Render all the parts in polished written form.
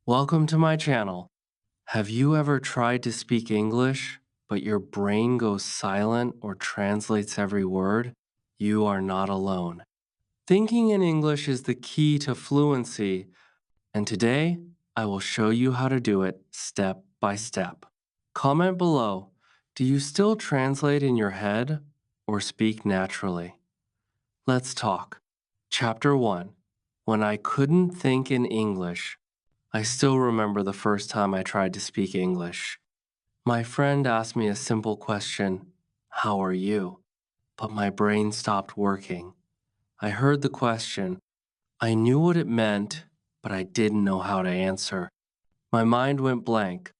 Welcome to my channel. Have you ever tried to speak English, but your brain goes silent or translates every word? You are not alone. Thinking in English is the key to fluency, and today I will show you how to do it step by step. Comment below, do you still translate in your head or speak naturally? Let's talk. Chapter 1. When I couldn't think in English. I still remember the first time I tried to speak English. My friend asked me a simple question, "How are you?" But my brain stopped working. I heard the question. I knew what it meant, but I didn't know how to answer. My mind went blank.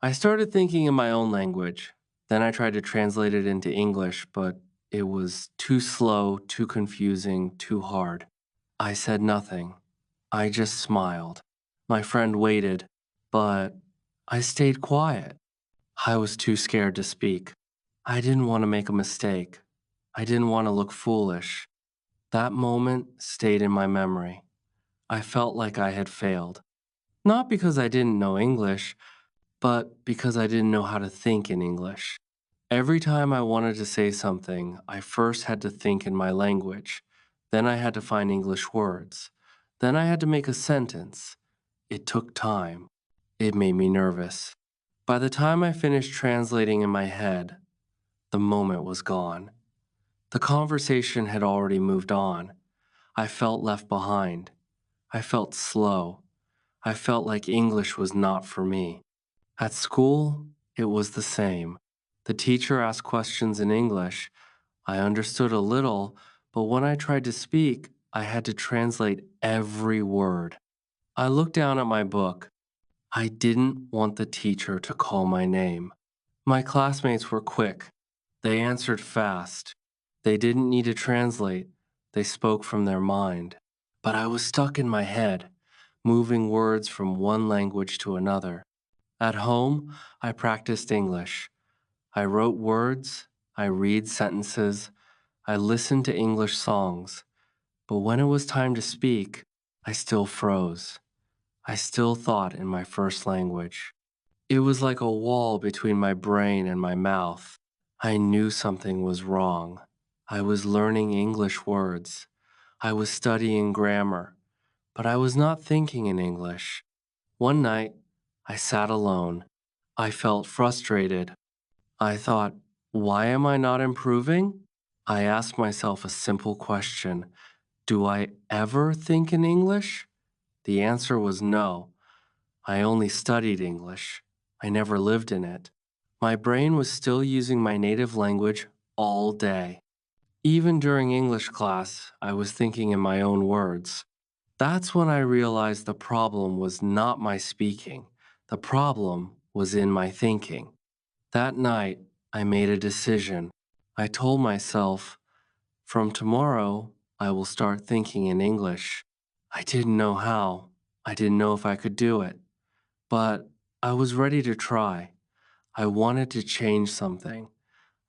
I started thinking in my own language. Then I tried to translate it into English, but it was too slow, too confusing, too hard. I said nothing. I just smiled. My friend waited, but I stayed quiet. I was too scared to speak. I didn't want to make a mistake. I didn't want to look foolish. That moment stayed in my memory. I felt like I had failed. Not because I didn't know English, but because I didn't know how to think in English. Every time I wanted to say something, I first had to think in my language. Then I had to find English words. Then I had to make a sentence. It took time. It made me nervous. By the time I finished translating in my head, the moment was gone. The conversation had already moved on. I felt left behind. I felt slow. I felt like English was not for me. At school, it was the same. The teacher asked questions in English. I understood a little, but when I tried to speak, I had to translate every word. I looked down at my book. I didn't want the teacher to call my name. My classmates were quick. They answered fast. They didn't need to translate. They spoke from their mind. But I was stuck in my head, moving words from one language to another. At home, I practiced English. I wrote words, I read sentences, I listened to English songs. But when it was time to speak, I still froze. I still thought in my first language. It was like a wall between my brain and my mouth. I knew something was wrong. I was learning English words. I was studying grammar, but I was not thinking in English. One night, I sat alone. I felt frustrated. I thought, why am I not improving? I asked myself a simple question. Do I ever think in English? The answer was no. I only studied English. I never lived in it. My brain was still using my native language all day. Even during English class, I was thinking in my own words. That's when I realized the problem was not my speaking. The problem was in my thinking. That night, I made a decision. I told myself, from tomorrow, I will start thinking in English. I didn't know how. I didn't know if I could do it. But I was ready to try. I wanted to change something.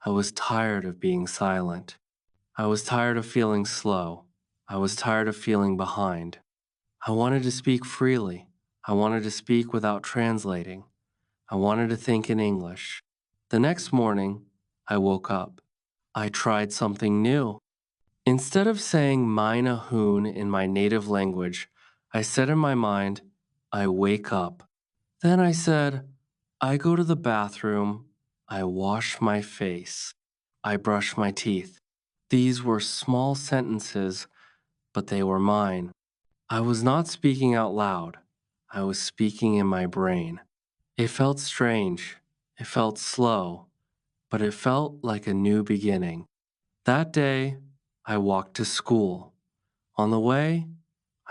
I was tired of being silent. I was tired of feeling slow. I was tired of feeling behind. I wanted to speak freely. I wanted to speak without translating. I wanted to think in English. The next morning, I woke up. I tried something new. Instead of saying meine Hoon in my native language, I said in my mind, I wake up. Then I said, I go to the bathroom, I wash my face, I brush my teeth. These were small sentences, but they were mine. I was not speaking out loud. I was speaking in my brain. It felt strange. It felt slow, but it felt like a new beginning. That day, I walked to school. On the way,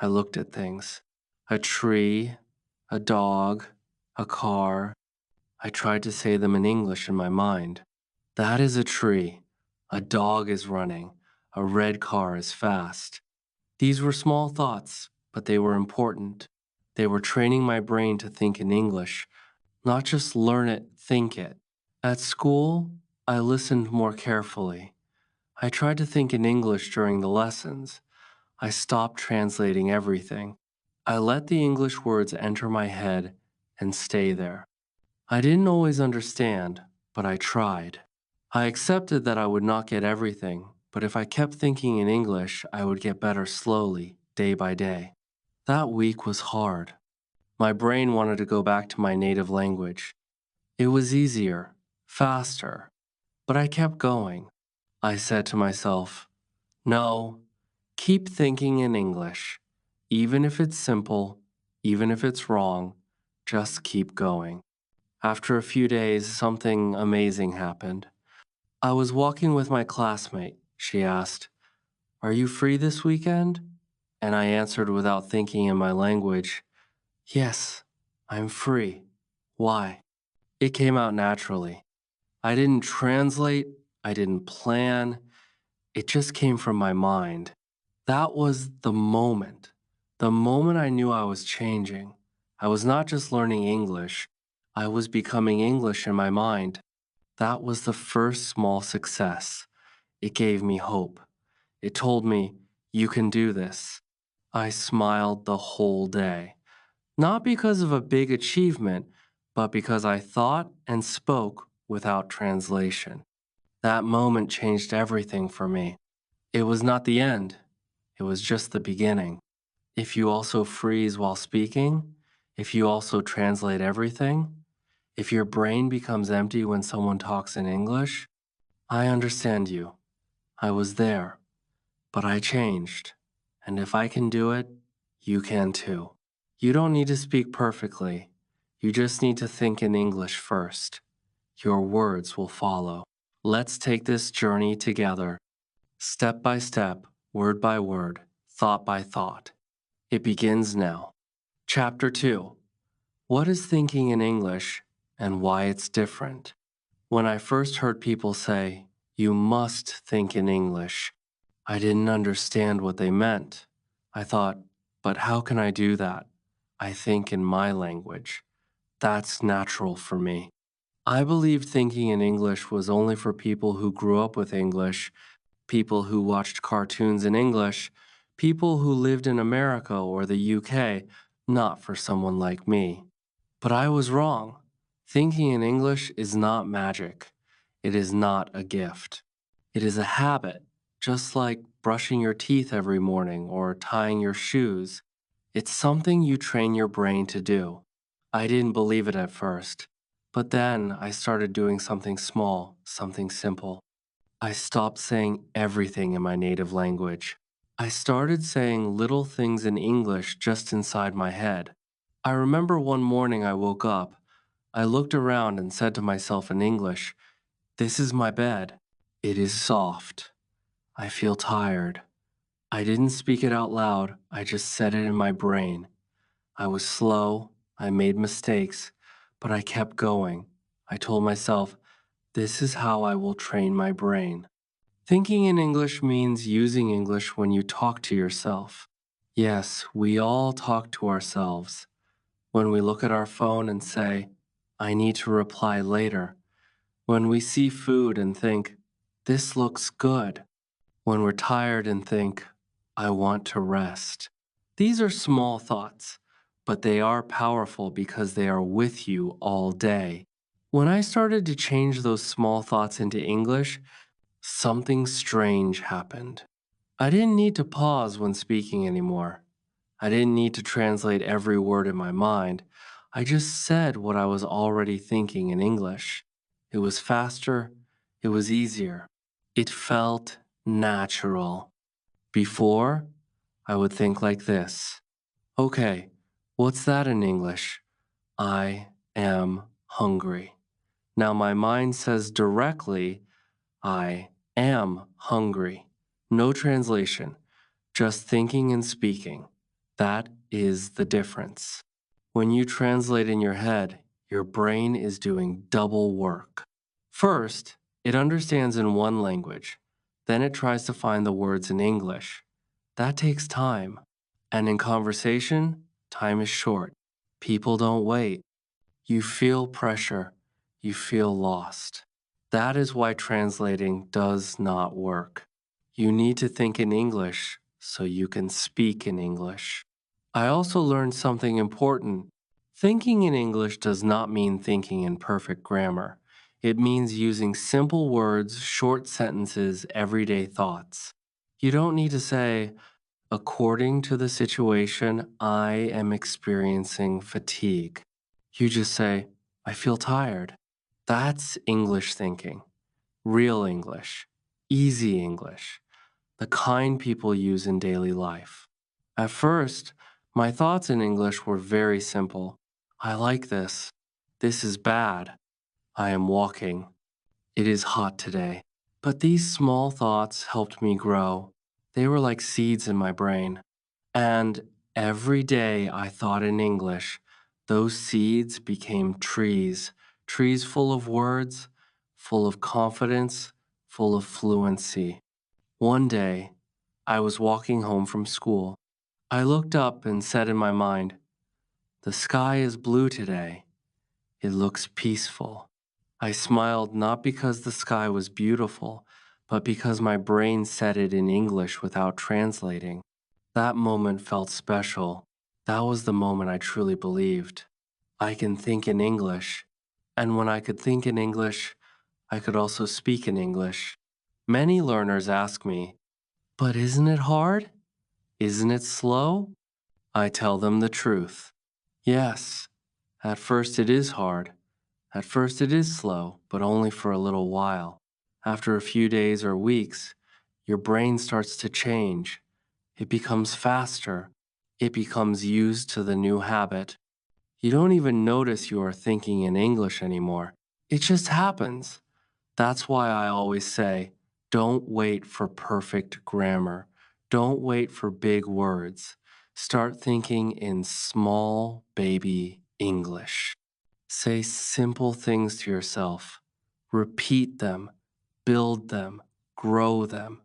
I looked at things. A tree, a dog, a car. I tried to say them in English in my mind. That is a tree. A dog is running. A red car is fast. These were small thoughts, but they were important. They were training my brain to think in English, not just learn it, think it. At school, I listened more carefully. I tried to think in English during the lessons. I stopped translating everything. I let the English words enter my head and stay there. I didn't always understand, but I tried. I accepted that I would not get everything, but if I kept thinking in English, I would get better slowly, day by day. That week was hard. My brain wanted to go back to my native language. It was easier, faster, but I kept going. I said to myself, no, keep thinking in English. Even if it's simple, even if it's wrong, just keep going. After a few days, something amazing happened. I was walking with my classmate. She asked, "Are you free this weekend?" And I answered without thinking in my language, "Yes, I'm free." Why? It came out naturally. I didn't translate, I didn't plan, it just came from my mind. That was the moment I knew I was changing. I was not just learning English, I was becoming English in my mind. That was the first small success. It gave me hope. It told me, you can do this. I smiled the whole day, not because of a big achievement, but because I thought and spoke without translation. That moment changed everything for me. It was not the end, it was just the beginning. If you also freeze while speaking, if you also translate everything, if your brain becomes empty when someone talks in English, I understand you. I was there, but I changed. And if I can do it, you can too. You don't need to speak perfectly. You just need to think in English first. Your words will follow. Let's take this journey together, step by step, word by word, thought by thought. It begins now. Chapter 2. What is thinking in English and why it's different? When I first heard people say, "You must think in English," I didn't understand what they meant. I thought, but how can I do that? I think in my language. That's natural for me. I believed thinking in English was only for people who grew up with English, people who watched cartoons in English, people who lived in America or the UK, not for someone like me. But I was wrong. Thinking in English is not magic. It is not a gift. It is a habit, just like brushing your teeth every morning or tying your shoes. It's something you train your brain to do. I didn't believe it at first, but then I started doing something small, something simple. I stopped saying everything in my native language. I started saying little things in English just inside my head. I remember one morning I woke up. I looked around and said to myself in English, "This is my bed. It is soft. I feel tired." I didn't speak it out loud, I just said it in my brain. I was slow, I made mistakes, but I kept going. I told myself, this is how I will train my brain. Thinking in English means using English when you talk to yourself. Yes, we all talk to ourselves. When we look at our phone and say, I need to reply later. When we see food and think, this looks good. When we're tired and think, I want to rest. These are small thoughts, but they are powerful because they are with you all day. When I started to change those small thoughts into English, something strange happened. I didn't need to pause when speaking anymore. I didn't need to translate every word in my mind. I just said what I was already thinking in English. It was faster, it was easier. It felt natural. Before, I would think like this. Okay, what's that in English? I am hungry. Now my mind says directly, I am hungry. No translation, just thinking and speaking. That is the difference. When you translate in your head, your brain is doing double work. First, it understands in one language. Then it tries to find the words in English. That takes time. And in conversation, time is short. People don't wait. You feel pressure. You feel lost. That is why translating does not work. You need to think in English so you can speak in English. I also learned something important. Thinking in English does not mean thinking in perfect grammar. It means using simple words, short sentences, everyday thoughts. You don't need to say, according to the situation, I am experiencing fatigue. You just say, I feel tired. That's English thinking, real English, easy English, the kind people use in daily life. At first, my thoughts in English were very simple. I like this. This is bad. I am walking. It is hot today. But these small thoughts helped me grow. They were like seeds in my brain. And every day I thought in English, those seeds became trees, trees full of words, full of confidence, full of fluency. One day, I was walking home from school. I looked up and said in my mind, the sky is blue today. It looks peaceful. I smiled not because the sky was beautiful, but because my brain said it in English without translating. That moment felt special. That was the moment I truly believed. I can think in English. And when I could think in English, I could also speak in English. Many learners ask me, but isn't it hard? Isn't it slow? I tell them the truth. Yes, at first it is hard. At first it is slow, but only for a little while. After a few days or weeks, your brain starts to change. It becomes faster. It becomes used to the new habit. You don't even notice you are thinking in English anymore. It just happens. That's why I always say, don't wait for perfect grammar. Don't wait for big words. Start thinking in small baby English. Say simple things to yourself. Repeat them. Build them. Grow them.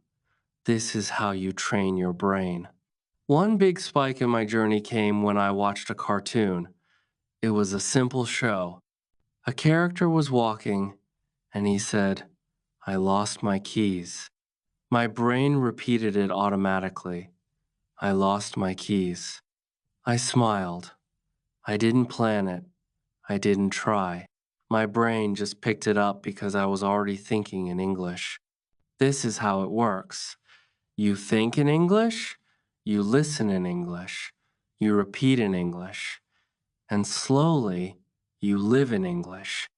This is how you train your brain. One big spike in my journey came when I watched a cartoon. It was a simple show. A character was walking, and he said, I lost my keys. My brain repeated it automatically. I lost my keys. I smiled. I didn't plan it. I didn't try. My brain just picked it up because I was already thinking in English. This is how it works. You think in English, you listen in English, you repeat in English, and slowly you live in English.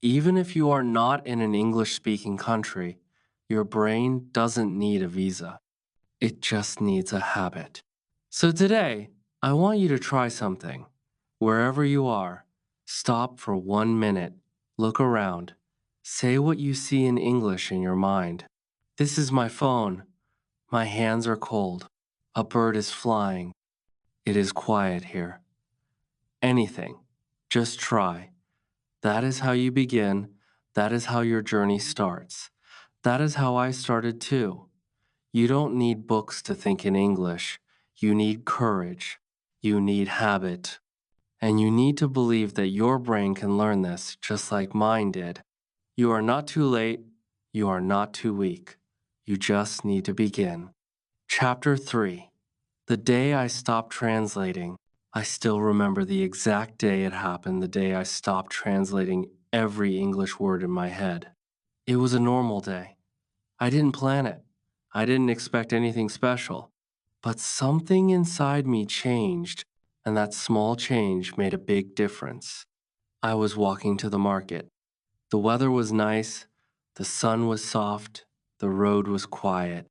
Even if you are not in an English speaking country, your brain doesn't need a visa. It just needs a habit. So today, I want you to try something. Wherever you are, stop for 1 minute, look around, say what you see in English in your mind. This is my phone. My hands are cold. A bird is flying. It is quiet here. Anything. Just try. That is how you begin. That is how your journey starts. That is how I started too. You don't need books to think in English. You need courage. You need habit. And you need to believe that your brain can learn this just like mine did. You are not too late. You are not too weak. You just need to begin. Chapter 3. The day I stopped translating. I still remember the exact day it happened, the day I stopped translating every English word in my head. It was a normal day. I didn't plan it. I didn't expect anything special. But something inside me changed, and that small change made a big difference. I was walking to the market. The weather was nice, the sun was soft, the road was quiet.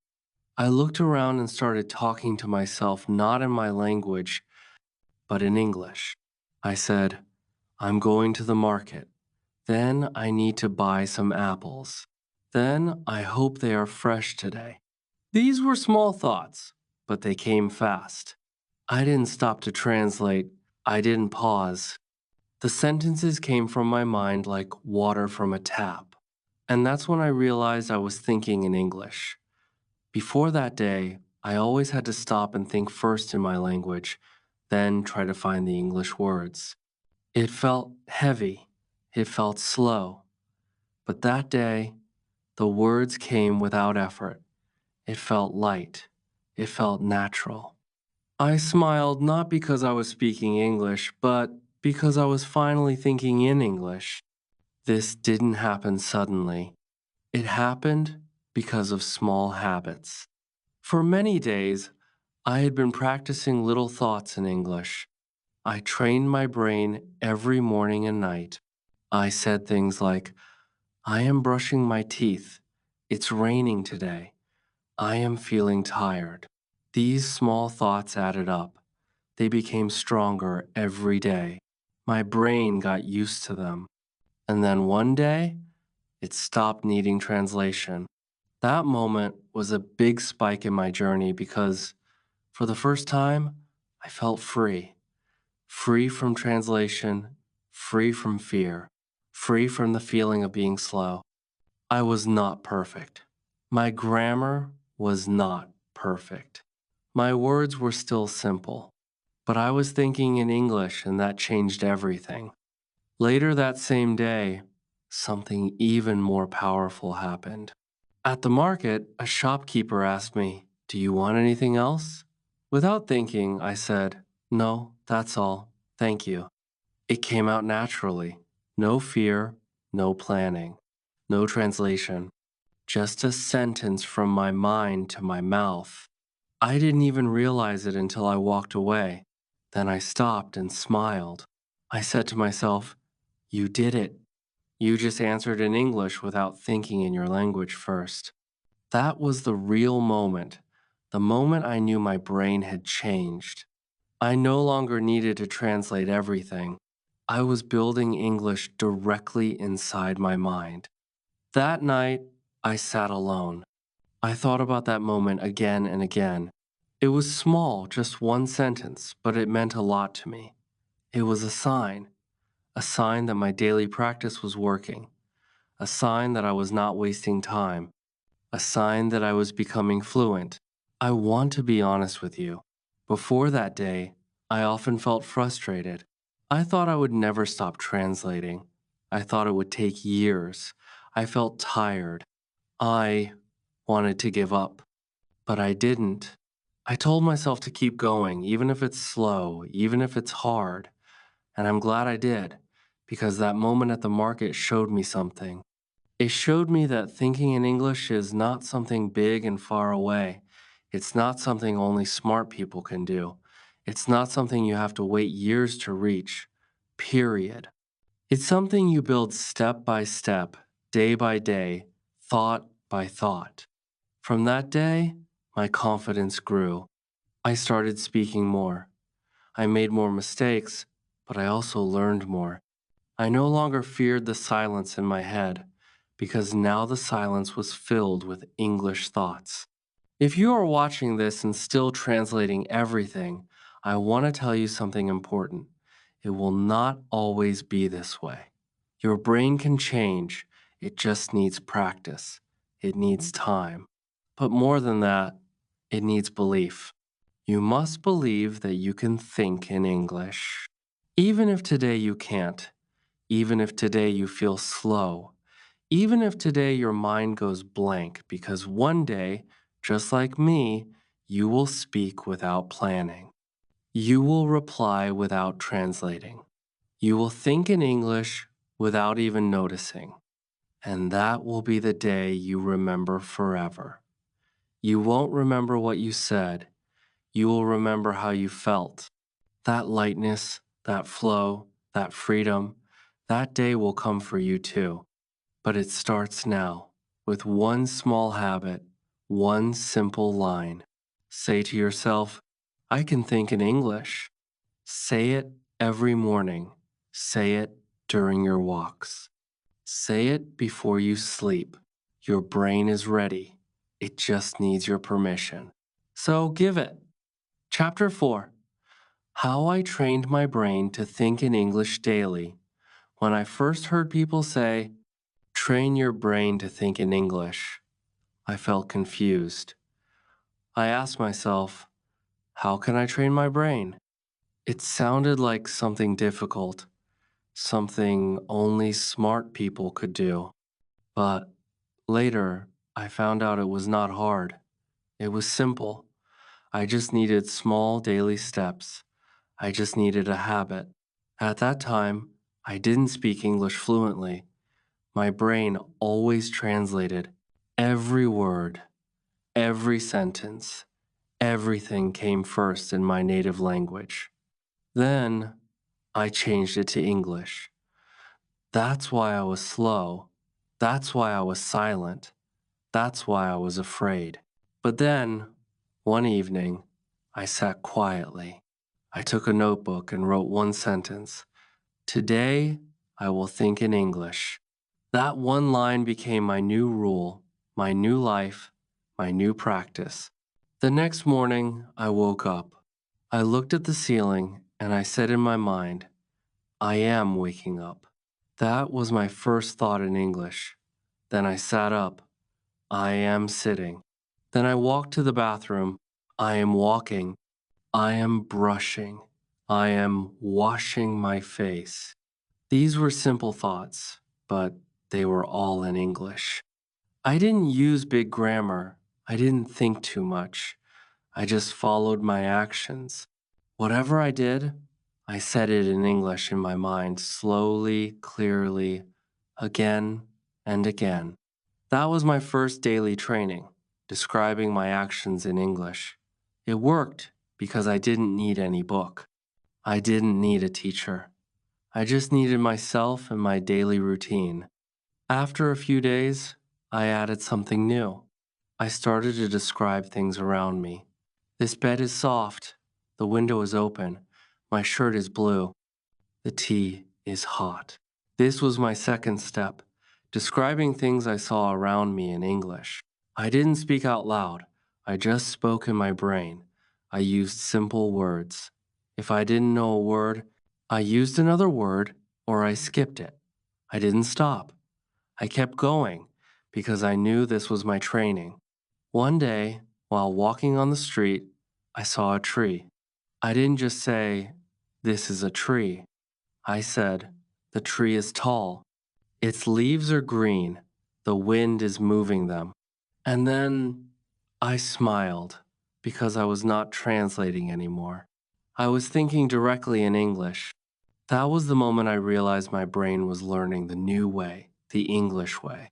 I looked around and started talking to myself not in my language, but in English. I said, I'm going to the market. Then I need to buy some apples. Then I hope they are fresh today. These were small thoughts, but they came fast. I didn't stop to translate. I didn't pause. The sentences came from my mind like water from a tap. And that's when I realized I was thinking in English. Before that day, I always had to stop and think first in my language, then try to find the English words. It felt heavy. It felt slow. But that day, the words came without effort. It felt light. It felt natural. I smiled not because I was speaking English, but because I was finally thinking in English. This didn't happen suddenly. It happened because of small habits. For many days, I had been practicing little thoughts in English. I trained my brain every morning and night. I said things like, I am brushing my teeth. It's raining today. I am feeling tired. These small thoughts added up. They became stronger every day. My brain got used to them. And then one day, it stopped needing translation. That moment was a big spike in my journey because, for the first time, I felt free. Free from translation, free from fear, free from the feeling of being slow. I was not perfect. My grammar was not perfect. My words were still simple, but I was thinking in English and that changed everything. Later that same day, something even more powerful happened. At the market, a shopkeeper asked me, Do you want anything else? Without thinking, I said, No, that's all. Thank you. It came out naturally. No fear, no planning, no translation. Just a sentence from my mind to my mouth. I didn't even realize it until I walked away. Then I stopped and smiled. I said to myself, You did it. You just answered in English without thinking in your language first. That was the real moment, the moment I knew my brain had changed. I no longer needed to translate everything. I was building English directly inside my mind. That night, I sat alone. I thought about that moment again and again. It was small, just one sentence, but it meant a lot to me. It was a sign that my daily practice was working, a sign that I was not wasting time, a sign that I was becoming fluent. I want to be honest with you. Before that day, I often felt frustrated. I thought I would never stop translating. I thought it would take years. I felt tired. I wanted to give up, but I didn't. I told myself to keep going, even if it's slow, even if it's hard. And I'm glad I did, because that moment at the market showed me something. It showed me that thinking in English is not something big and far away. It's not something only smart people can do. It's not something you have to wait years to reach. Period. It's something you build step by step, day by day, thought by thought. From that day, my confidence grew. I started speaking more. I made more mistakes, but I also learned more. I no longer feared the silence in my head, because now the silence was filled with English thoughts. If you are watching this and still translating everything, I want to tell you something important. It will not always be this way. Your brain can change, it just needs practice. It needs time. But more than that, it needs belief. You must believe that you can think in English. Even if today you can't, even if today you feel slow, even if today your mind goes blank, because one day, just like me, you will speak without planning. You will reply without translating. You will think in English without even noticing. And that will be the day you remember forever. You won't remember what you said. You will remember how you felt. That lightness, that flow, that freedom, that day will come for you too. But it starts now with one small habit, one simple line. Say to yourself, I can think in English. Say it every morning. Say it during your walks. Say it before you sleep. Your brain is ready. It just needs your permission. So give it. Chapter 4: How I Trained My Brain to Think in English Daily. When I first heard people say, train your brain to think in English, I felt confused. I asked myself, how can I train my brain? It sounded like something difficult, something only smart people could do. But later, I found out it was not hard. It was simple. I just needed small daily steps. I just needed a habit. At that time, I didn't speak English fluently. My brain always translated every word, every sentence, everything came first in my native language. Then I changed it to English. That's why I was slow. That's why I was silent. That's why I was afraid. But then, one evening, I sat quietly. I took a notebook and wrote one sentence. Today, I will think in English. That one line became my new rule, my new life, my new practice. The next morning, I woke up. I looked at the ceiling and I said in my mind, I am waking up. That was my first thought in English. Then I sat up. I am sitting. Then I walked to the bathroom. I am walking. I am brushing. I am washing my face. These were simple thoughts, but they were all in English. I didn't use big grammar. I didn't think too much. I just followed my actions. Whatever I did, I said it in English in my mind, slowly, clearly, again and again. That was my first daily training, describing my actions in English. It worked because I didn't need any book. I didn't need a teacher. I just needed myself and my daily routine. After a few days, I added something new. I started to describe things around me. This bed is soft. The window is open. My shirt is blue. The tea is hot. This was my second step, describing things I saw around me in English. I didn't speak out loud. I just spoke in my brain. I used simple words. If I didn't know a word, I used another word or I skipped it. I didn't stop. I kept going because I knew this was my training. One day, while walking on the street, I saw a tree. I didn't just say, "This is a tree." I said, "The tree is tall. Its leaves are green. The wind is moving them." And then I smiled because I was not translating anymore. I was thinking directly in English. That was the moment I realized my brain was learning the new way, the English way.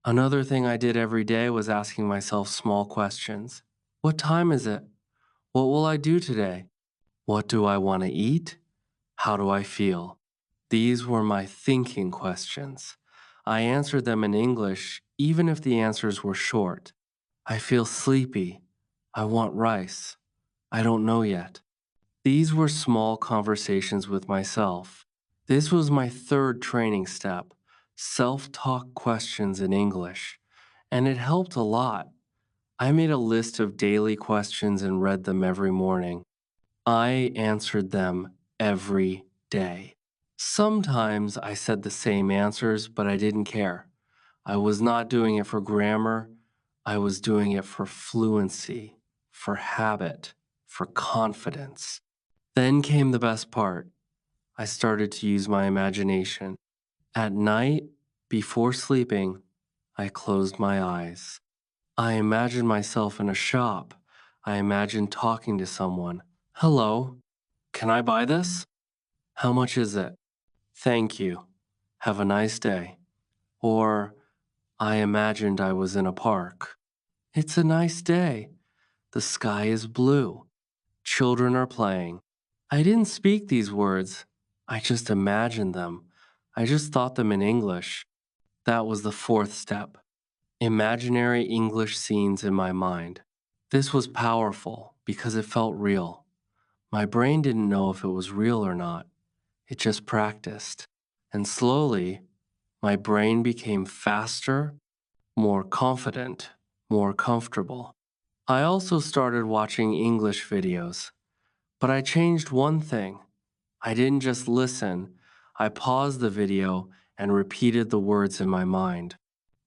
Another thing I did every day was asking myself small questions. What time is it? What will I do today? What do I want to eat? How do I feel? These were my thinking questions. I answered them in English, even if the answers were short. I feel sleepy. I want rice. I don't know yet. These were small conversations with myself. This was my third training step, self-talk questions in English, and it helped a lot. I made a list of daily questions and read them every morning. I answered them every day. Sometimes I said the same answers, but I didn't care. I was not doing it for grammar. I was doing it for fluency, for habit, for confidence. Then came the best part. I started to use my imagination. At night, before sleeping, I closed my eyes. I imagined myself in a shop. I imagined talking to someone. "Hello, can I buy this? How much is it? Thank you. Have a nice day." Or I imagined I was in a park. "It's a nice day. The sky is blue. Children are playing." I didn't speak these words. I just imagined them. I just thought them in English. That was the fourth step. Imaginary English scenes in my mind. This was powerful because it felt real. My brain didn't know if it was real or not. It just practiced. And slowly, my brain became faster, more confident, more comfortable. I also started watching English videos, but I changed one thing. I didn't just listen, I paused the video and repeated the words in my mind.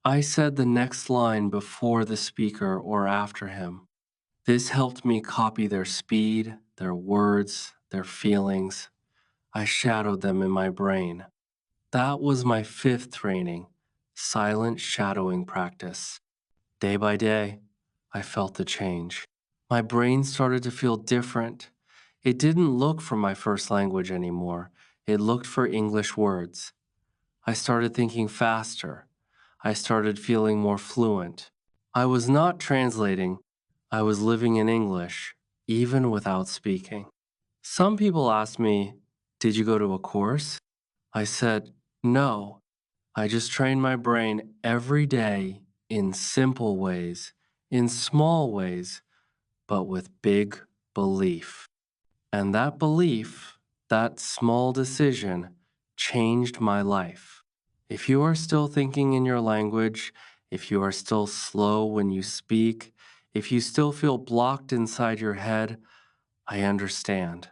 I said the next line before the speaker or after him. This helped me copy their speed, their words, their feelings. I shadowed them in my brain. That was my fifth training, silent shadowing practice. Day by day, I felt the change. My brain started to feel different. It didn't look for my first language anymore. It looked for English words. I started thinking faster. I started feeling more fluent. I was not translating. I was living in English, even without speaking. Some people ask me, "Did you go to a course?" I said, "No. I just train my brain every day in simple ways, in small ways, but with big belief." And that belief, that small decision, changed my life. If you are still thinking in your language, if you are still slow when you speak, if you still feel blocked inside your head, I understand.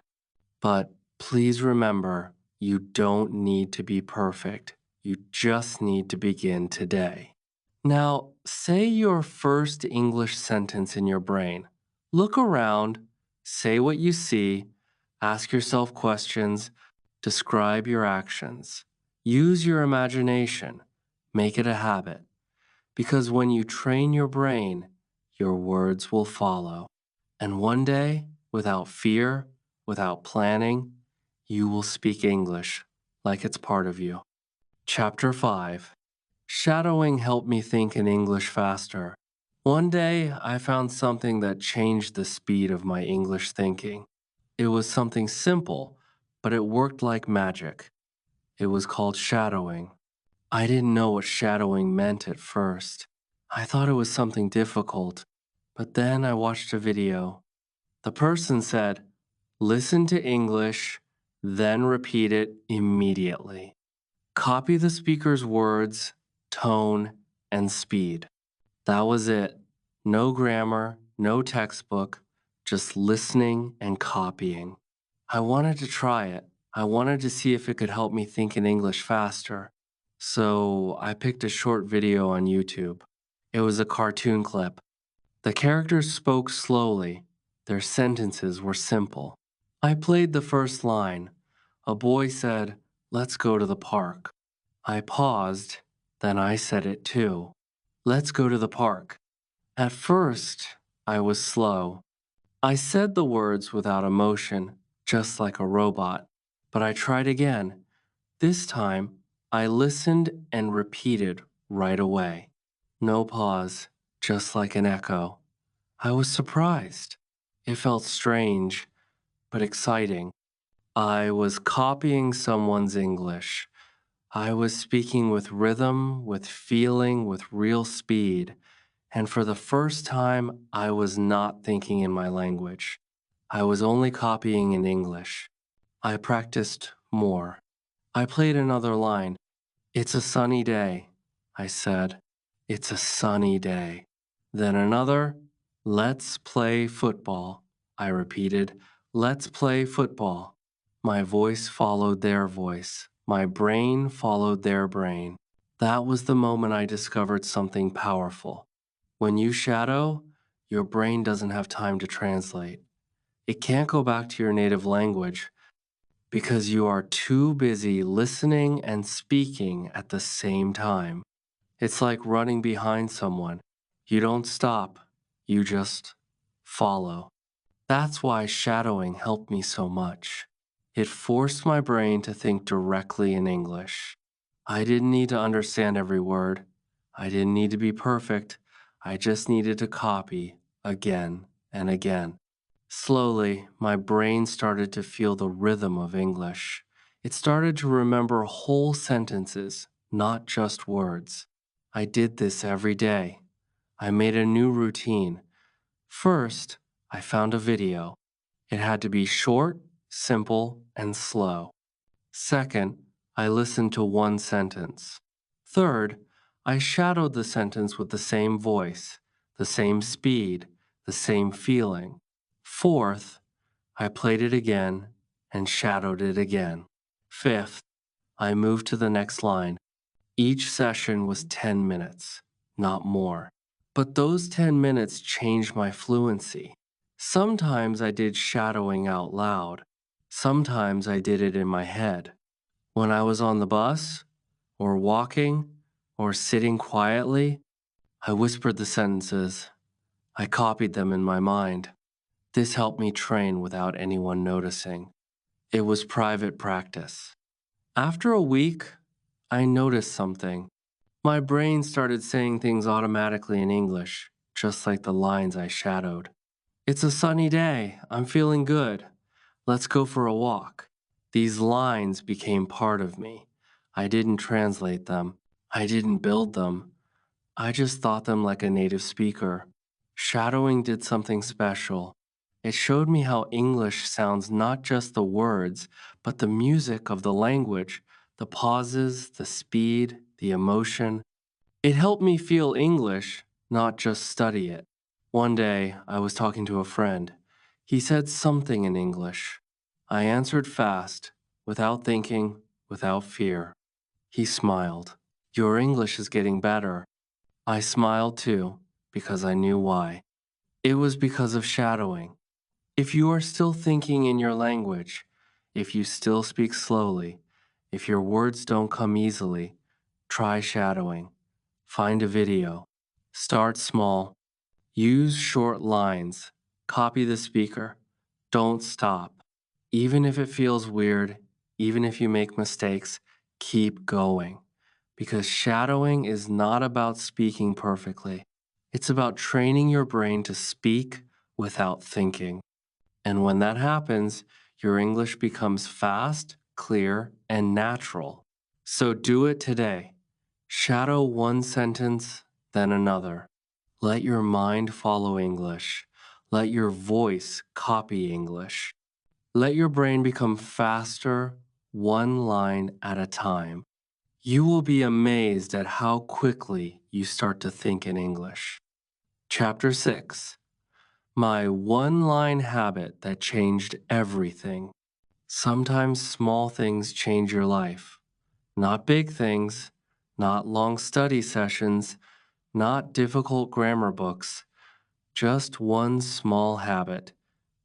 But please remember, you don't need to be perfect. You just need to begin today. Now, say your first English sentence in your brain. Look around, say what you see, ask yourself questions, describe your actions. Use your imagination. Make it a habit. Because when you train your brain, your words will follow. And one day, without fear, without planning, you will speak English like it's part of you. Chapter 5. Shadowing helped me think in English faster. One day, I found something that changed the speed of my English thinking. It was something simple, but it worked like magic. It was called shadowing. I didn't know what shadowing meant at first. I thought it was something difficult, but then I watched a video. The person said, "Listen to English, then repeat it immediately. Copy the speaker's words, tone, and speed." That was it. No grammar, no textbook, just listening and copying. I wanted to try it. I wanted to see if it could help me think in English faster. So I picked a short video on YouTube. It was a cartoon clip. The characters spoke slowly. Their sentences were simple. I played the first line. A boy said, "Let's go to the park." I paused, then I said it too. "Let's go to the park." At first, I was slow. I said the words without emotion, just like a robot. But I tried again. This time, I listened and repeated right away. No pause, just like an echo. I was surprised. It felt strange, but exciting. I was copying someone's English. I was speaking with rhythm, with feeling, with real speed. And for the first time, I was not thinking in my language. I was only copying in English. I practiced more. I played another line. "It's a sunny day," I said. "It's a sunny day." Then another, "Let's play football," I repeated. "Let's play football." My voice followed their voice. My brain followed their brain. That was the moment I discovered something powerful. When you shadow, your brain doesn't have time to translate. It can't go back to your native language because you are too busy listening and speaking at the same time. It's like running behind someone. You don't stop, you just follow. That's why shadowing helped me so much. It forced my brain to think directly in English. I didn't need to understand every word. I didn't need to be perfect. I just needed to copy again and again. Slowly, my brain started to feel the rhythm of English. It started to remember whole sentences, not just words. I did this every day. I made a new routine. First, I found a video. It had to be short, simple, and slow. Second, I listened to one sentence. Third, I shadowed the sentence with the same voice, the same speed, the same feeling. Fourth, I played it again and shadowed it again. Fifth, I moved to the next line. Each session was 10 minutes, not more. But those 10 minutes changed my fluency. Sometimes I did shadowing out loud. Sometimes I did it in my head. When I was on the bus, or walking, or sitting quietly, I whispered the sentences. I copied them in my mind. This helped me train without anyone noticing. It was private practice. After a week, I noticed something. My brain started saying things automatically in English, just like the lines I shadowed. It's a sunny day. I'm feeling good. Let's go for a walk. These lines became part of me. I didn't translate them. I didn't build them. I just thought them like a native speaker. Shadowing did something special. It showed me how English sounds not just the words, but the music of the language, the pauses, the speed, the emotion. It helped me feel English, not just study it. One day, I was talking to a friend. He said something in English. I answered fast, without thinking, without fear. He smiled. Your English is getting better. I smiled too, because I knew why. It was because of shadowing. If you are still thinking in your language, if you still speak slowly, if your words don't come easily, try shadowing. Find a video. Start small. Use short lines. Copy the speaker. Don't stop. Even if it feels weird, even if you make mistakes, keep going. Because shadowing is not about speaking perfectly. It's about training your brain to speak without thinking. And when that happens, your English becomes fast, clear, and natural. So do it today. Shadow one sentence, then another. Let your mind follow English. Let your voice copy English. Let your brain become faster, one line at a time. You will be amazed at how quickly you start to think in English. Chapter 6. My one line habit that changed everything. Sometimes small things change your life. Not big things, not long study sessions, not difficult grammar books. Just one small habit,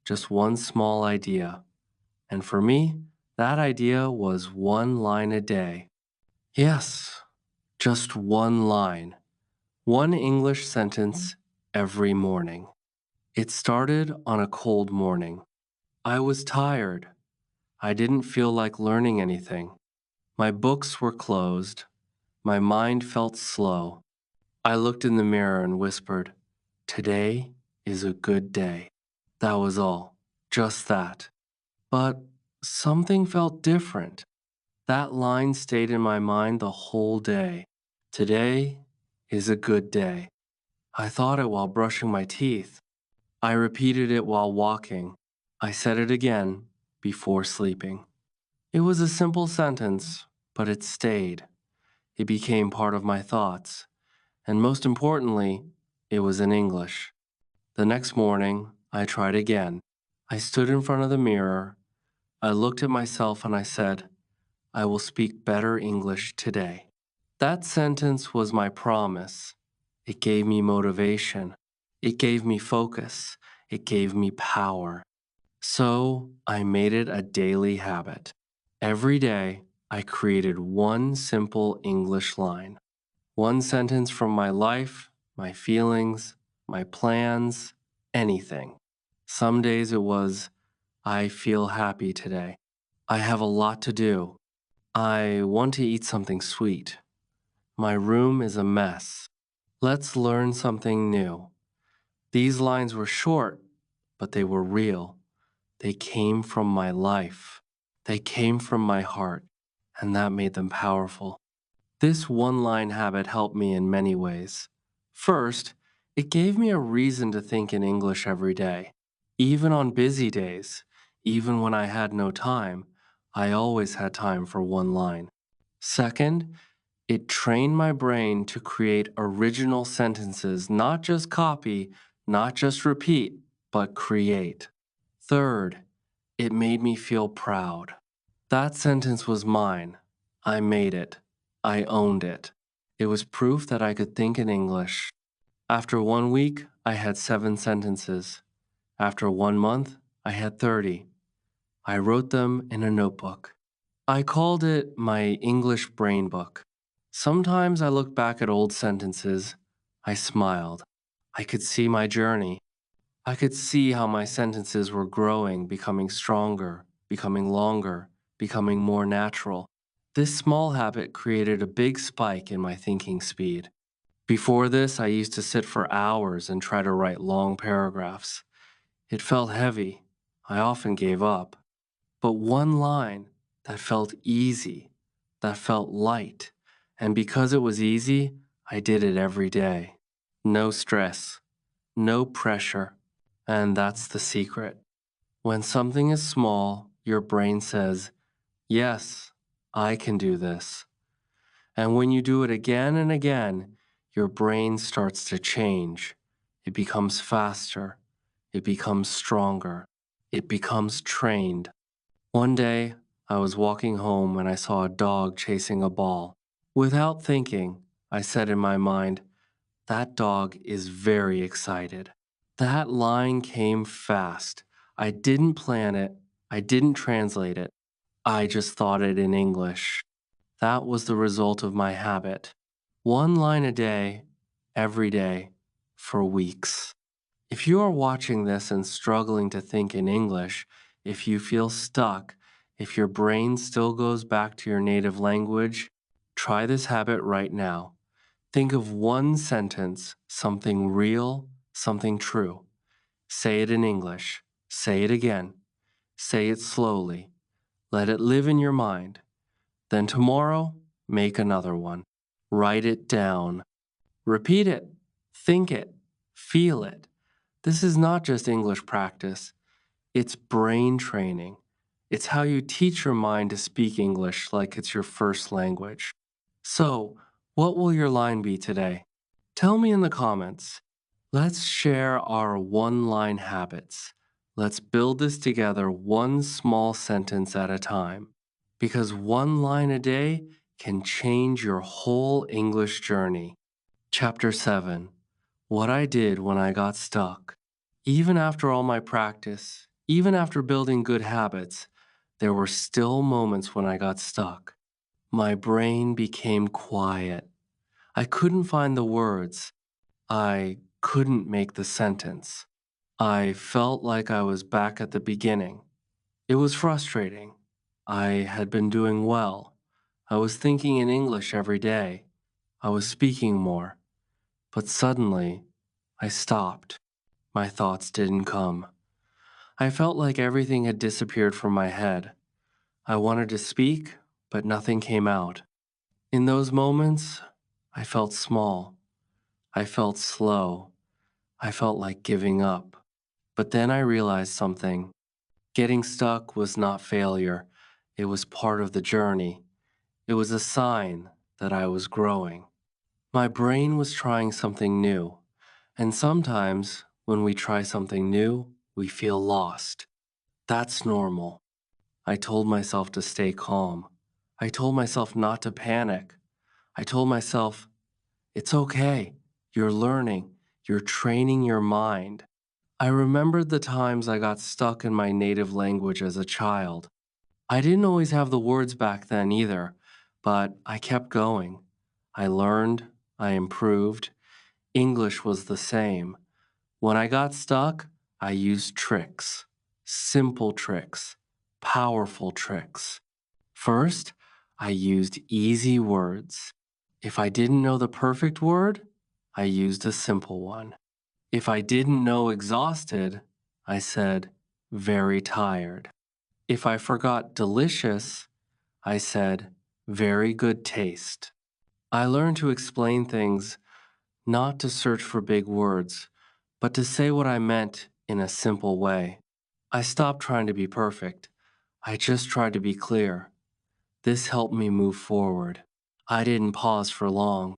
just one small idea. And for me, that idea was one line a day. Yes, just one line. One English sentence every morning. It started on a cold morning. I was tired. I didn't feel like learning anything. My books were closed. My mind felt slow. I looked in the mirror and whispered, "Today is a good day." That was all. Just that. But something felt different. That line stayed in my mind the whole day. Today is a good day. I thought it while brushing my teeth. I repeated it while walking. I said it again before sleeping. It was a simple sentence, but it stayed. It became part of my thoughts. And most importantly, it was in English. The next morning, I tried again. I stood in front of the mirror. I looked at myself and I said, I will speak better English today. That sentence was my promise. It gave me motivation. It gave me focus. It gave me power. So I made it a daily habit. Every day, I created one simple English line. One sentence from my life, my feelings, my plans, anything. Some days it was, I feel happy today. I have a lot to do. I want to eat something sweet. My room is a mess. Let's learn something new. These lines were short, but they were real. They came from my life. They came from my heart, and that made them powerful. This one line habit helped me in many ways. First, it gave me a reason to think in English every day. Even on busy days, even when I had no time, I always had time for one line. Second, it trained my brain to create original sentences, not just copy, not just repeat, but create. Third, it made me feel proud. That sentence was mine. I made it. I owned it. It was proof that I could think in English. After 1 week, I had 7 sentences. After 1 month, I had 30. I wrote them in a notebook. I called it my English brain book. Sometimes I looked back at old sentences. I smiled. I could see my journey. I could see how my sentences were growing, becoming stronger, becoming longer, becoming more natural. This small habit created a big spike in my thinking speed. Before this, I used to sit for hours and try to write long paragraphs. It felt heavy. I often gave up. But one line that felt easy, that felt light, and because it was easy, I did it every day. No stress, no pressure, and that's the secret. When something is small, your brain says, yes, I can do this. And when you do it again and again, your brain starts to change. It becomes faster. It becomes stronger. It becomes trained. One day, I was walking home and I saw a dog chasing a ball. Without thinking, I said in my mind, that dog is very excited. That line came fast. I didn't plan it. I didn't translate it. I just thought it in English. That was the result of my habit. One line a day, every day, for weeks. If you are watching this and struggling to think in English, if you feel stuck, if your brain still goes back to your native language, try this habit right now. Think of one sentence, something real, something true. Say it in English. Say it again. Say it slowly. Let it live in your mind. Then tomorrow, make another one. Write it down. Repeat it. Think it. Feel it. This is not just English practice, it's brain training. It's how you teach your mind to speak English like it's your first language. So, what will your line be today? Tell me in the comments. Let's share our one line habits. Let's build this together one small sentence at a time. Because one line a day can change your whole English journey. Chapter 7. What I did when I got stuck. Even after all my practice, even after building good habits, there were still moments when I got stuck. My brain became quiet. I couldn't find the words. I couldn't make the sentence. I felt like I was back at the beginning. It was frustrating. I had been doing well. I was thinking in English every day. I was speaking more. But suddenly, I stopped. My thoughts didn't come. I felt like everything had disappeared from my head. I wanted to speak, but nothing came out. In those moments, I felt small. I felt slow. I felt like giving up. But then I realized something. Getting stuck was not failure. It was part of the journey. It was a sign that I was growing. My brain was trying something new. And sometimes, when we try something new, we feel lost. That's normal. I told myself to stay calm. I told myself not to panic. I told myself, it's okay. You're learning. You're training your mind. I remembered the times I got stuck in my native language as a child. I didn't always have the words back then either, but I kept going. I learned. I improved. English was the same. When I got stuck, I used tricks. Simple tricks. Powerful tricks. First, I used easy words. If I didn't know the perfect word, I used a simple one. If I didn't know exhausted, I said very tired. If I forgot delicious, I said very good taste. I learned to explain things not to search for big words, but to say what I meant in a simple way. I stopped trying to be perfect. I just tried to be clear. This helped me move forward. I didn't pause for long.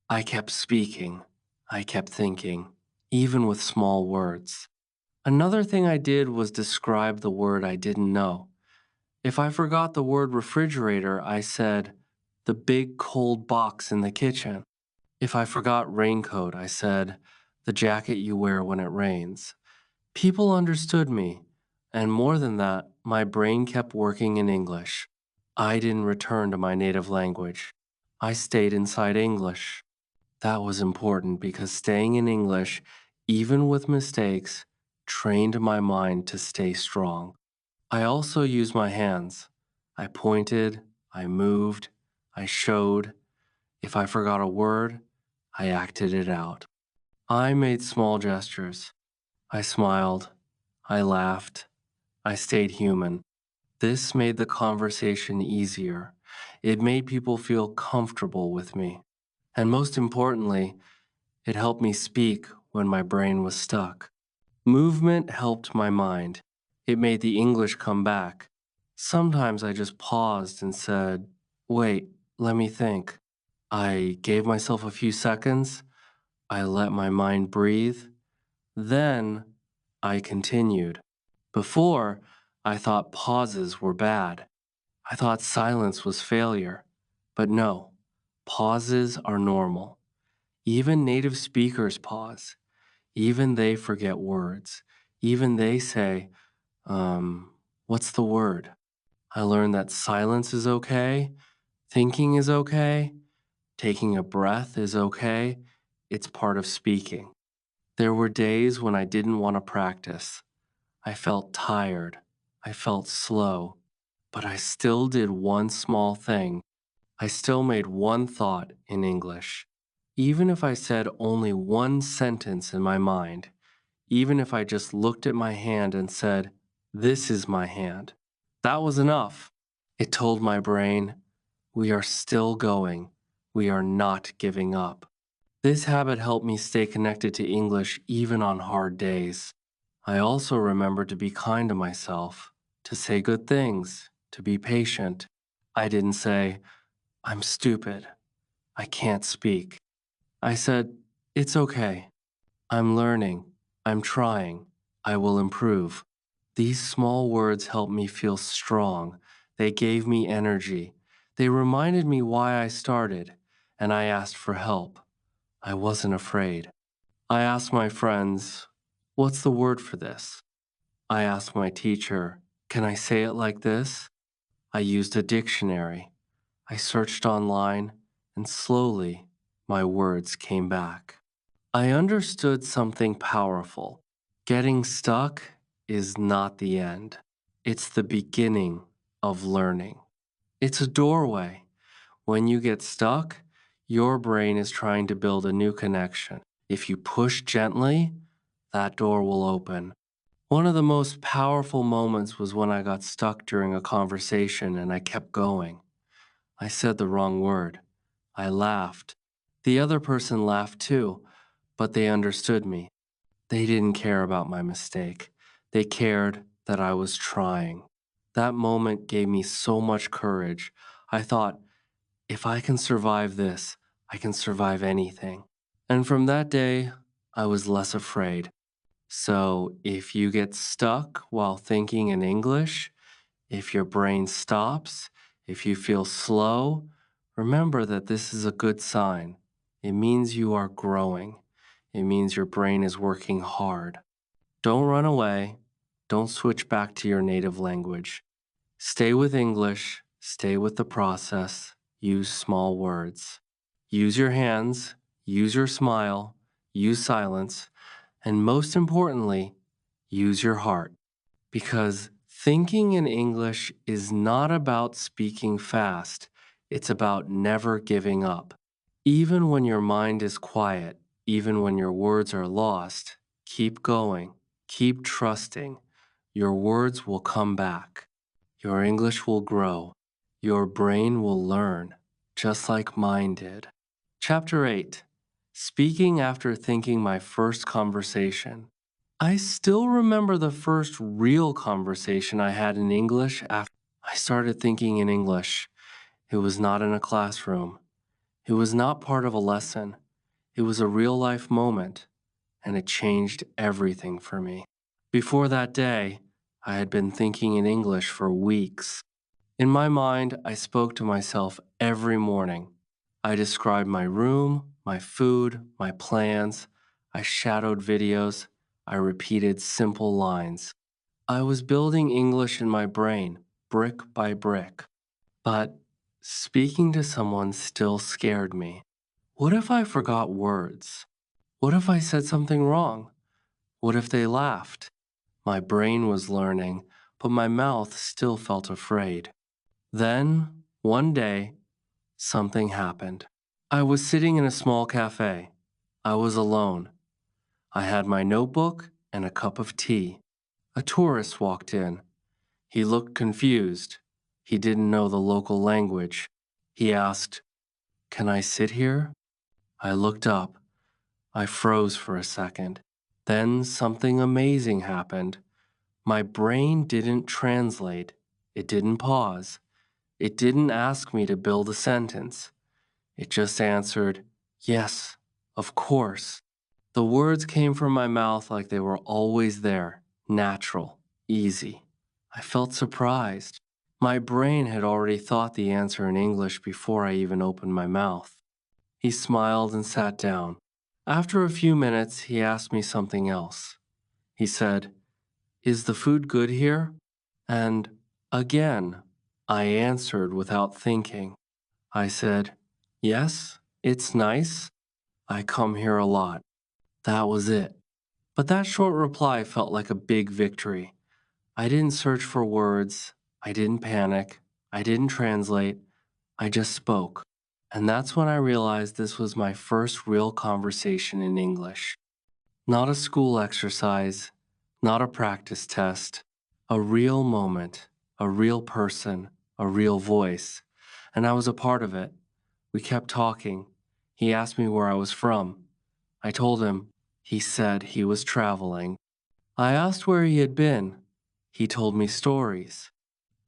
I kept speaking. I kept thinking, even with small words. Another thing I did was describe the word I didn't know. If I forgot the word refrigerator, I said, the big cold box in the kitchen. If I forgot raincoat, I said, the jacket you wear when it rains. People understood me, and more than that, my brain kept working in English. I didn't return to my native language. I stayed inside English. That was important because staying in English, even with mistakes, trained my mind to stay strong. I also used my hands. I pointed, I moved, I showed. If I forgot a word, I acted it out. I made small gestures. I smiled. I laughed. I stayed human. This made the conversation easier. It made people feel comfortable with me. And most importantly, it helped me speak when my brain was stuck. Movement helped my mind. It made the English come back. Sometimes I just paused and said, "Wait, let me think." I gave myself a few seconds. I let my mind breathe. Then I continued. Before, I thought pauses were bad. I thought silence was failure. But no, pauses are normal. Even native speakers pause. Even they forget words. Even they say, what's the word? I learned that silence is okay, thinking is okay, taking a breath is okay. It's part of speaking. There were days when I didn't want to practice. I felt tired. I felt slow. But I still did one small thing. I still made one thought in English. Even if I said only one sentence in my mind, even if I just looked at my hand and said, "This is my hand," that was enough. It told my brain, we are still going. We are not giving up. This habit helped me stay connected to English even on hard days. I also remembered to be kind to myself, to say good things, to be patient. I didn't say, "I'm stupid. I can't speak." I said, "It's okay. I'm learning. I'm trying. I will improve." These small words helped me feel strong. They gave me energy. They reminded me why I started, and I asked for help. I wasn't afraid. I asked my friends, "What's the word for this?" I asked my teacher, "Can I say it like this?" I used a dictionary. I searched online, and slowly my words came back. I understood something powerful. Getting stuck is not the end. It's the beginning of learning. It's a doorway. When you get stuck, your brain is trying to build a new connection. If you push gently, that door will open. One of the most powerful moments was when I got stuck during a conversation and I kept going. I said the wrong word. I laughed. The other person laughed too, but they understood me. They didn't care about my mistake. They cared that I was trying. That moment gave me so much courage. I thought, if I can survive this, I can survive anything. And from that day, I was less afraid. So if you get stuck while thinking in English, if your brain stops, if you feel slow, remember that this is a good sign. It means you are growing. It means your brain is working hard. Don't run away. Don't switch back to your native language. Stay with English. Stay with the process. Use small words. Use your hands. Use your smile. Use silence. And most importantly, use your heart. Because thinking in English is not about speaking fast, it's about never giving up. Even when your mind is quiet, even when your words are lost, keep going, keep trusting. Your words will come back. Your English will grow. Your brain will learn, just like mine did. Chapter 8. Speaking after thinking my first conversation. I still remember the first real conversation I had in English after I started thinking in English. It was not in a classroom. It was not part of a lesson. It was a real life moment, and it changed everything for me. Before that day, I had been thinking in English for weeks. In my mind, I spoke to myself every morning. I described my room, my food, my plans. I shadowed videos. I repeated simple lines. I was building English in my brain, brick by brick. But speaking to someone still scared me. What if I forgot words? What if I said something wrong? What if they laughed? My brain was learning, but my mouth still felt afraid. Then, one day, something happened. I was sitting in a small cafe. I was alone. I had my notebook and a cup of tea. A tourist walked in. He looked confused. He didn't know the local language. He asked, "Can I sit here?" I looked up. I froze for a second. Then something amazing happened. My brain didn't translate. It didn't pause. It didn't ask me to build a sentence. It just answered, "Yes, of course." The words came from my mouth like they were always there, natural, easy. I felt surprised. My brain had already thought the answer in English before I even opened my mouth. He smiled and sat down. After a few minutes, he asked me something else. He said, "Is the food good here?" And again, I answered without thinking. I said, "Yes, it's nice. I come here a lot." That was it. But that short reply felt like a big victory. I didn't search for words. I didn't panic. I didn't translate. I just spoke. And that's when I realized this was my first real conversation in English. Not a school exercise, not a practice test, a real moment, a real person, a real voice. And I was a part of it. We kept talking. He asked me where I was from. I told him. He said he was traveling. I asked where he had been. He told me stories.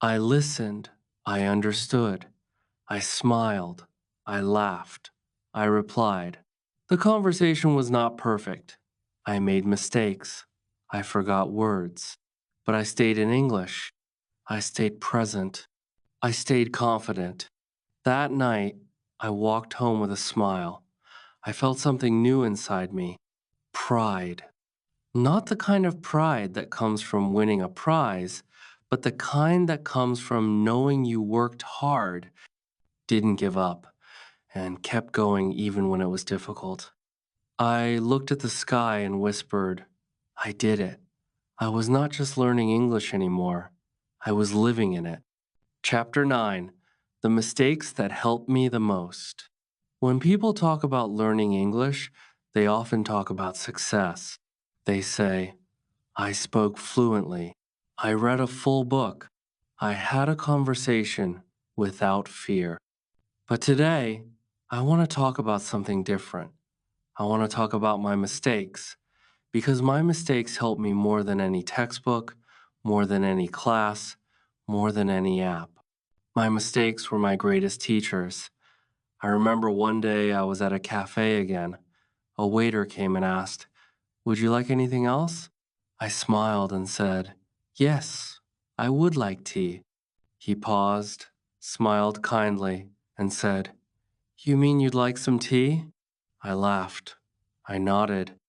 I listened. I understood. I smiled. I laughed. I replied. The conversation was not perfect. I made mistakes. I forgot words. But I stayed in English. I stayed present. I stayed confident. That night, I walked home with a smile. I felt something new inside me. Pride. Not the kind of pride that comes from winning a prize, but the kind that comes from knowing you worked hard, didn't give up, and kept going even when it was difficult. I looked at the sky and whispered, I did it. I was not just learning English anymore, I was living in it. Chapter 9. The Mistakes That Helped Me the Most. When people talk about learning English, they often talk about success. They say, I spoke fluently. I read a full book. I had a conversation without fear. But today, I want to talk about something different. I want to talk about my mistakes, because my mistakes helped me more than any textbook, more than any class, more than any app. My mistakes were my greatest teachers. I remember one day I was at a cafe again. A waiter came and asked, "Would you like anything else?" I smiled and said, "Yes, I would like tea." He paused, smiled kindly, and said, "You mean you'd like some tea?" I laughed. I nodded.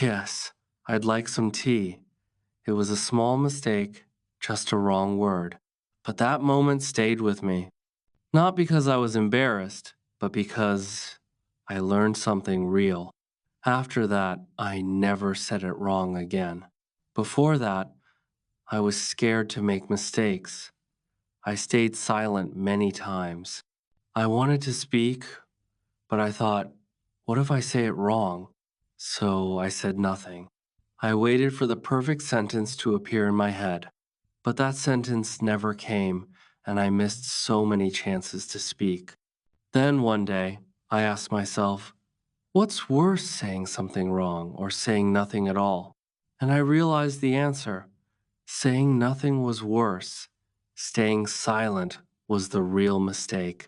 Yes, I'd like some tea. It was a small mistake, just a wrong word. But that moment stayed with me. Not because I was embarrassed, but because I learned something real. After that, I never said it wrong again. Before that, I was scared to make mistakes. I stayed silent many times. I wanted to speak, but I thought, what if I say it wrong? So I said nothing. I waited for the perfect sentence to appear in my head, but that sentence never came, and I missed so many chances to speak. Then one day, I asked myself, what's worse, saying something wrong or saying nothing at all? And I realized the answer. Saying nothing was worse. Staying silent was the real mistake.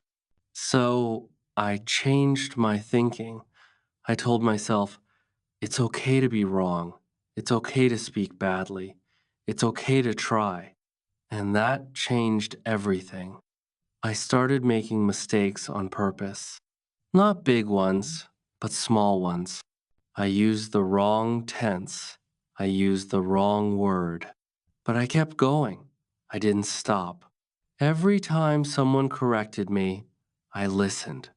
So I changed my thinking. I told myself, it's okay to be wrong. It's okay to speak badly. It's okay to try. And that changed everything. I started making mistakes on purpose. Not big ones, but small ones. I used the wrong tense. I used the wrong word. But I kept going. I didn't stop. Every time someone corrected me, I listened.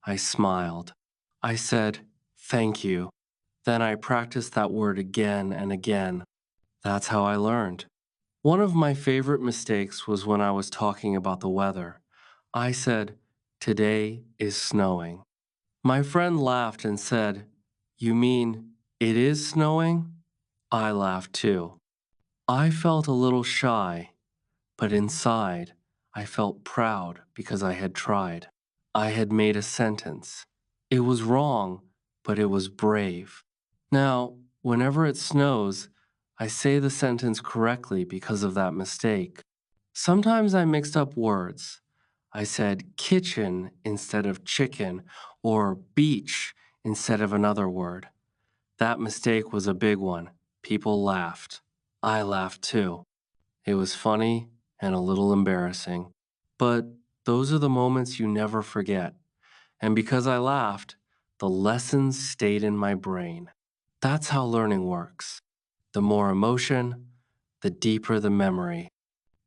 I smiled. I said, thank you. Then I practiced that word again and again. That's how I learned. One of my favorite mistakes was when I was talking about the weather. I said, "Today is snowing." My friend laughed and said, "You mean it is snowing?" I laughed too. I felt a little shy, but inside, I felt proud because I had tried. I had made a sentence. It was wrong, but it was brave. Now, whenever it snows, I say the sentence correctly because of that mistake. Sometimes I mixed up words. I said kitchen instead of chicken or beach instead of another word. That mistake was a big one. People laughed. I laughed too. It was funny and a little embarrassing. But those are the moments you never forget. And because I laughed, the lessons stayed in my brain. That's how learning works. The more emotion, the deeper the memory.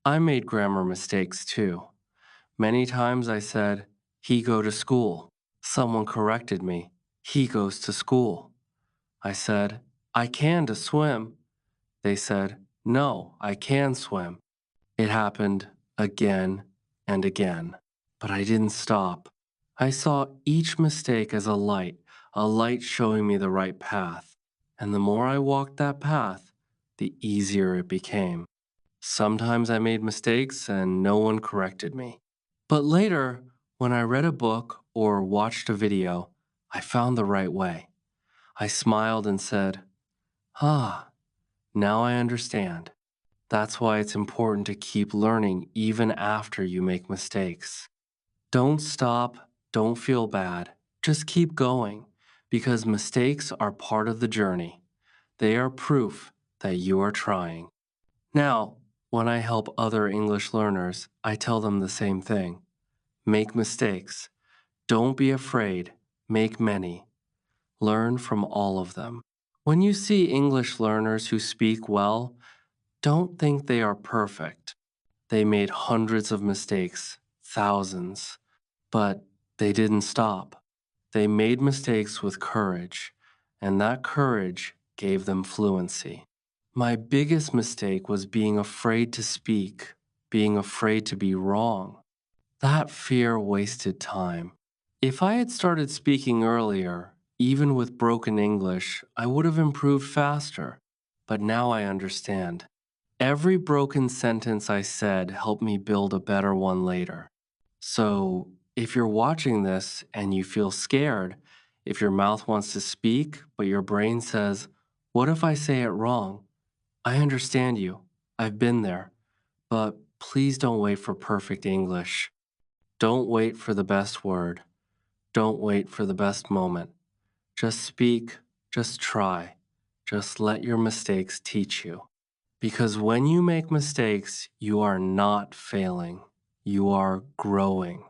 I made grammar mistakes too. Many times I said, he go to school. Someone corrected me. He goes to school. I said, I can to swim. They said, no, I can swim. It happened again and again. But I didn't stop. I saw each mistake as a light showing me the right path. And the more I walked that path, the easier it became. Sometimes I made mistakes and no one corrected me. But later, when I read a book or watched a video, I found the right way. I smiled and said, ah, now I understand. That's why it's important to keep learning even after you make mistakes. Don't stop, don't feel bad. Just keep going because mistakes are part of the journey. They are proof that you are trying. Now, when I help other English learners, I tell them the same thing. Make mistakes. Don't be afraid. Make many. Learn from all of them. When you see English learners who speak well, don't think they are perfect. They made hundreds of mistakes, thousands, but they didn't stop. They made mistakes with courage, and that courage gave them fluency. My biggest mistake was being afraid to speak, being afraid to be wrong. That fear wasted time. If I had started speaking earlier, even with broken English, I would have improved faster. But now I understand. Every broken sentence I said helped me build a better one later. So, if you're watching this and you feel scared, if your mouth wants to speak, but your brain says, what if I say it wrong? I understand you. I've been there. But please don't wait for perfect English. Don't wait for the best word. Don't wait for the best moment. Just speak, just try. Just let your mistakes teach you. Because when you make mistakes, you are not failing. You are growing.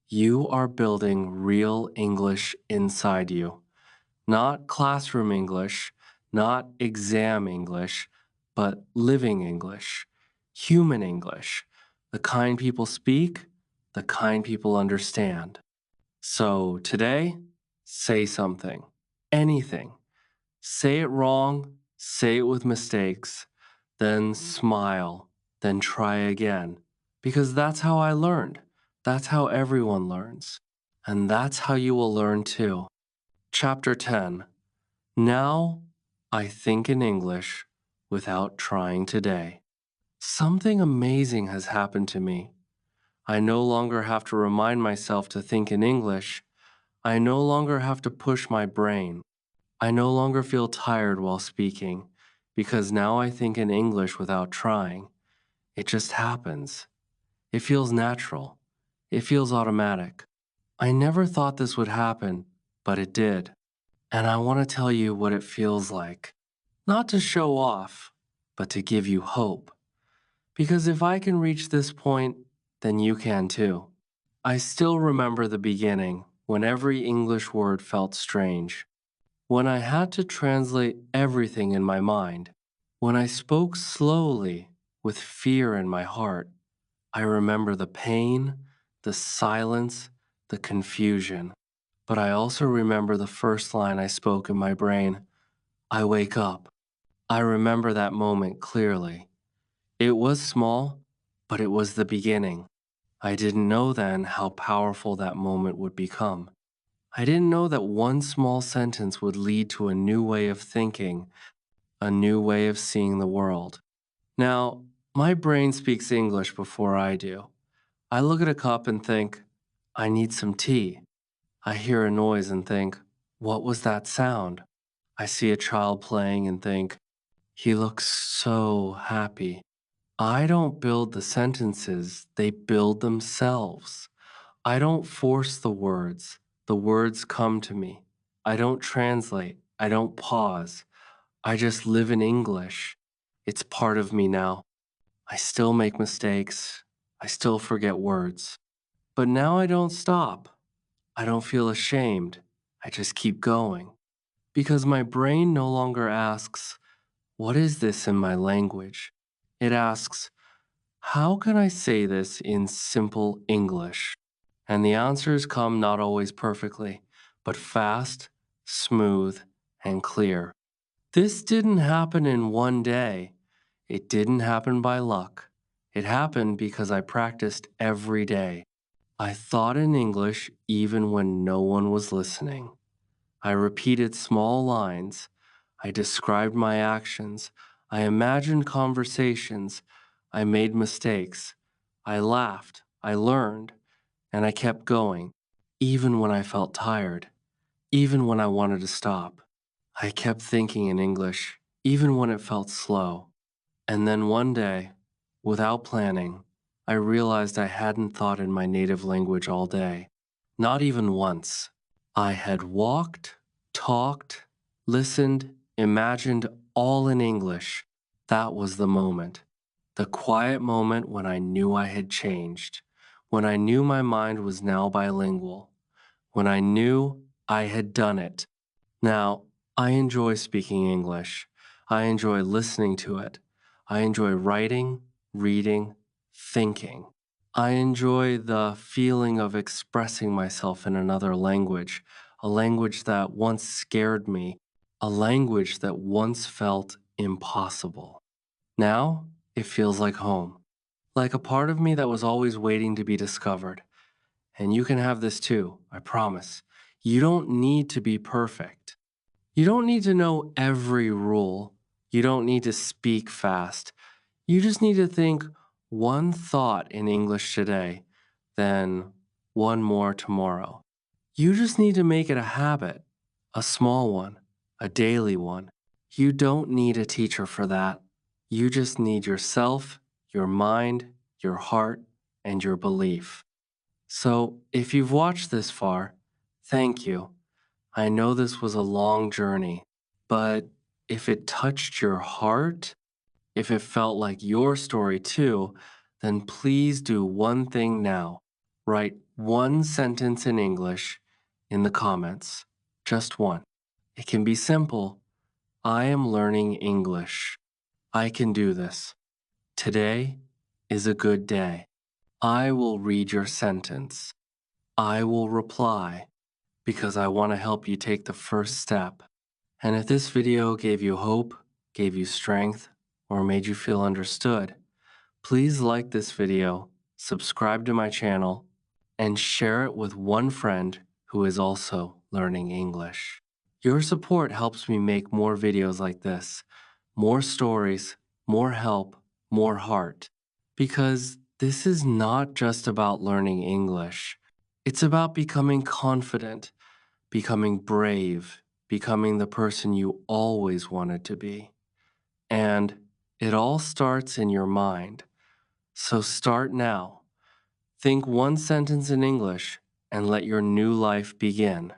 You are building real English inside you. Not classroom English, not exam English, but living English, human English, the kind people speak, the kind people understand. So today, say something, anything. Say it wrong, say it with mistakes, then smile, then try again. Because that's how I learned. That's how everyone learns. And that's how you will learn too. Chapter 10. Now I think in English without trying today. Something amazing has happened to me. I no longer have to remind myself to think in English. I no longer have to push my brain. I no longer feel tired while speaking because now I think in English without trying. It just happens. It feels natural. It feels automatic. I never thought this would happen, but it did. And I want to tell you what it feels like. Not to show off, but to give you hope. Because if I can reach this point, then you can too. I still remember the beginning when every English word felt strange. When I had to translate everything in my mind. When I spoke slowly with fear in my heart. I remember the pain, the silence, the confusion. But I also remember the first line I spoke in my brain. I wake up. I remember that moment clearly. It was small, but it was the beginning. I didn't know then how powerful that moment would become. I didn't know that one small sentence would lead to a new way of thinking, a new way of seeing the world. Now, my brain speaks English before I do. I look at a cup and think, I need some tea. I hear a noise and think, what was that sound? I see a child playing and think, he looks so happy. I don't build the sentences, they build themselves. I don't force the words come to me. I don't translate, I don't pause. I just live in English. It's part of me now. I still make mistakes, I still forget words. But now I don't stop. I don't feel ashamed. I just keep going. Because my brain no longer asks, what is this in my language? It asks, how can I say this in simple English? And the answers come not always perfectly, but fast, smooth, and clear. This didn't happen in one day. It didn't happen by luck. It happened because I practiced every day. I thought in English even when no one was listening. I repeated small lines. I described my actions. I imagined conversations. I made mistakes. I laughed. I learned. And I kept going, even when I felt tired, even when I wanted to stop. I kept thinking in English, even when it felt slow. And then one day, without planning, I realized I hadn't thought in my native language all day, not even once. I had walked, talked, listened, imagined all in English. That was the moment. The quiet moment when I knew I had changed, when I knew my mind was now bilingual, when I knew I had done it. Now, I enjoy speaking English. I enjoy listening to it. I enjoy writing, reading, thinking. I enjoy the feeling of expressing myself in another language, a language that once scared me, a language that once felt impossible. Now, it feels like home, like a part of me that was always waiting to be discovered. And you can have this too, I promise. You don't need to be perfect. You don't need to know every rule. You don't need to speak fast. You just need to think one thought in English today, then one more tomorrow. You just need to make it a habit, a small one, a daily one. You don't need a teacher for that. You just need yourself, your mind, your heart, and your belief. So if you've watched this far, thank you. I know this was a long journey, but if it touched your heart, if it felt like your story too, then please do one thing now. Write one sentence in English in the comments. Just one. It can be simple. I am learning English. I can do this. Today is a good day. I will read your sentence. I will reply because I want to help you take the first step. And if this video gave you hope, gave you strength, or made you feel understood, please like this video, subscribe to my channel, and share it with one friend who is also learning English. Your support helps me make more videos like this, more stories, more help, more heart. Because this is not just about learning English. It's about becoming confident, becoming brave, becoming the person you always wanted to be. And it all starts in your mind. So start now. Think one sentence in English and let your new life begin.